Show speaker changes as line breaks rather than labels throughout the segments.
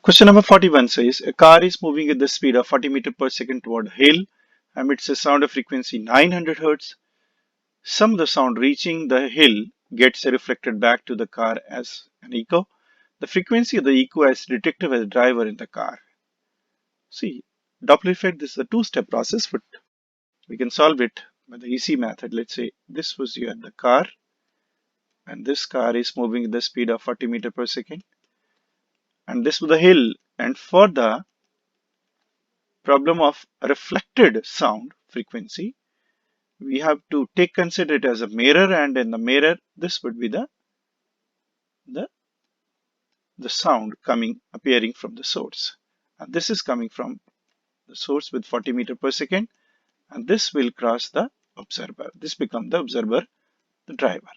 Question number 41 says a car is moving at the speed of 40 meters per second toward a hill amidst a sound of frequency 900 Hz. Some of the sound reaching the hill gets reflected back to the car as an echo. The frequency of the echo is detected by the driver in the car. See, Doppler effect, this is a two-step process, but we can solve it by the easy method. Let's say this was here the car, and this car is moving at the speed of 40 meters per second, and this was the hill. And for the problem of reflected sound frequency, we have to consider it as a mirror, and in the mirror this would be the the sound appearing from the source, and this is coming from the source with 40 meters per second, and this will cross the observer. This becomes the observer, the driver.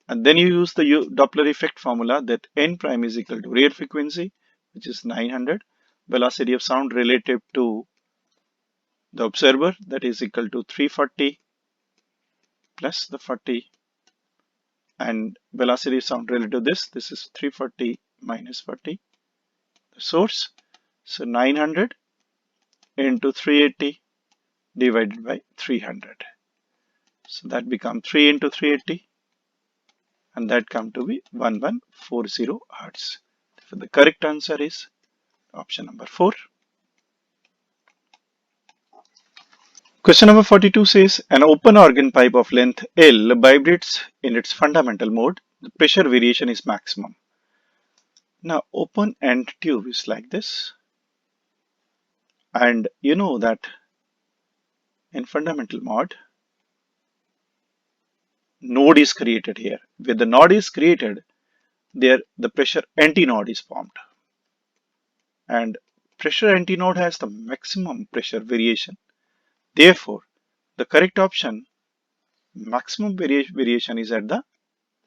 And then you use the Doppler effect formula that n prime is equal to real frequency, which is 900, velocity of sound relative to the observer, that is equal to 340 plus the 40, and velocity of sound relative to this is 340 minus 40, the source. So 900 into 380 divided by 300. So that becomes 3 into 380, and that comes to be 1140 Hertz. So the correct answer is option number 4. Question number 42 says an open organ pipe of length L vibrates in its fundamental mode. The pressure variation is maximum. Now open end tube is like this, and you know that in fundamental mode node is created here. Where the node is created, there the pressure antinode is formed, and pressure antinode has the maximum pressure variation. Therefore, the correct option, maximum variation, is at the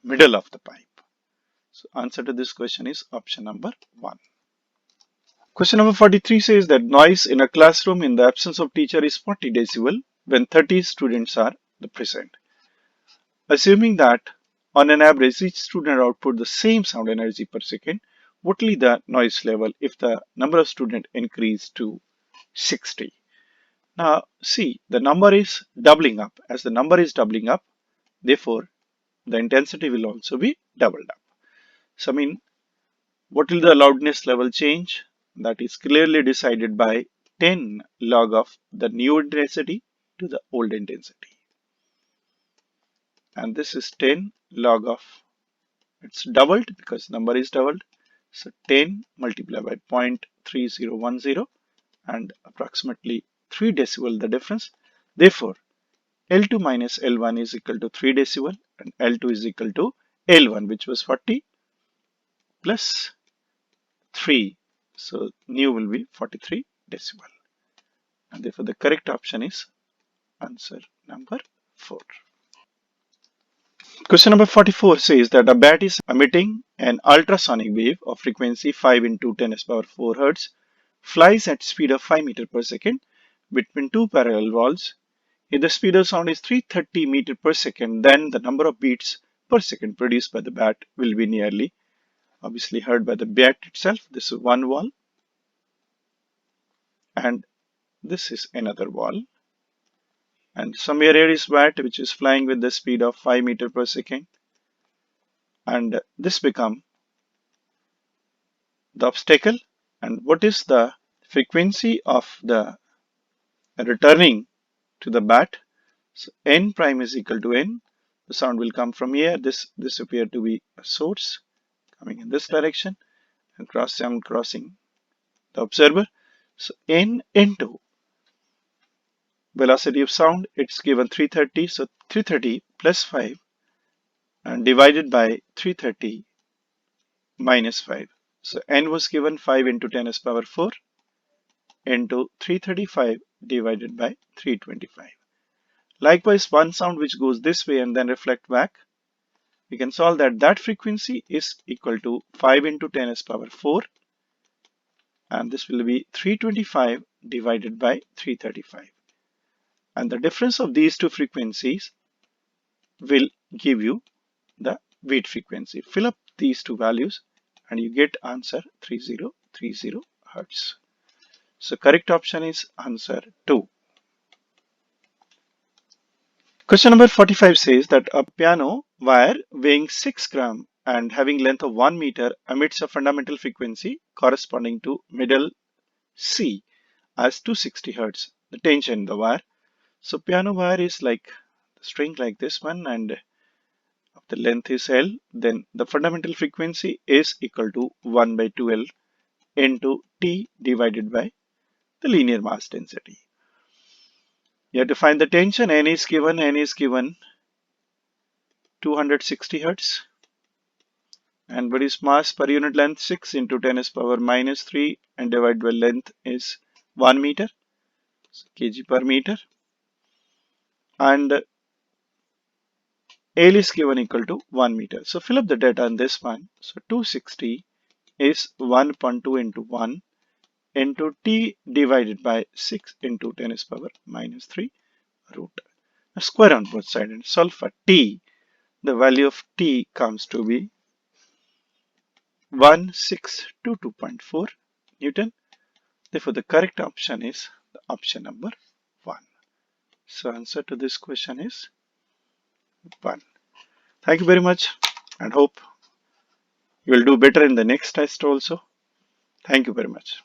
middle of the pipe. So answer to this question is option number 1. Question number 43 says that noise in a classroom in the absence of teacher is 40 decibel when 30 students are present. Assuming that on an average each student output the same sound energy per second, what will be the noise level if the number of students increase to 60? Now see, the number is doubling up. As the number is doubling up, therefore the intensity will also be doubled up. So I mean, what will the loudness level change? That is clearly decided by 10 log of the new intensity to the old intensity. And this is 10 log of, it's doubled because number is doubled. So 10 multiplied by 0.3010 and approximately 3 decibel the difference. Therefore, L2 minus L1 is equal to 3 decibel and L2 is equal to L1, which was 40 plus 3. So new will be 43 decibel. And therefore the correct option is answer number 4. Question number 44 says that a bat is emitting an ultrasonic wave of frequency 5 into 10 to the power 4 Hz, flies at speed of 5 meters per second between two parallel walls. If the speed of sound is 330 meters per second, then the number of beats per second produced by the bat will be nearly obviously heard by the bat itself. This is one wall, and this is another wall, and somewhere here is bat which is flying with the speed of 5 meters per second, and this become the obstacle. And what is the frequency of the returning to the bat? So n prime is equal to n. The sound will come from here. This appear to be a source coming in this direction and crossing the observer. So n into velocity of sound, it's given 330. So 330 plus 5 and divided by 330 minus 5. So n was given 5 into 10 to the power 4 into 335 divided by 325. Likewise, one sound which goes this way and then reflect back, we can solve that frequency is equal to 5 into 10 to the power 4, and this will be 325 divided by 335. And the difference of these two frequencies will give you the beat frequency. Fill up these two values and you get answer 3030 Hertz. So correct option is answer 2. Question number 45 says that a piano wire weighing 6 gram and having length of 1 meter emits a fundamental frequency corresponding to middle C as 260 Hertz. The tension in the wire. So piano wire is like the string like this one, and the length is L. Then the fundamental frequency is equal to 1 by 2L into T divided by the linear mass density. You have to find the tension. N is given 260 Hertz. And what is mass per unit length? 6 into 10 is power minus 3 and divided by length is 1 meter, so kg per meter. And L is given equal to 1 meter. So fill up the data in this one. So 260 is 1.2 into 1 into T divided by 6 into 10 is power minus 3 root. Now square on both sides and solve for T. The value of T comes to be 1622.4 Newton. Therefore, the correct option is the option number 1. So answer to this question is 1. Thank you very much and hope you will do better in the next test also. Thank you very much.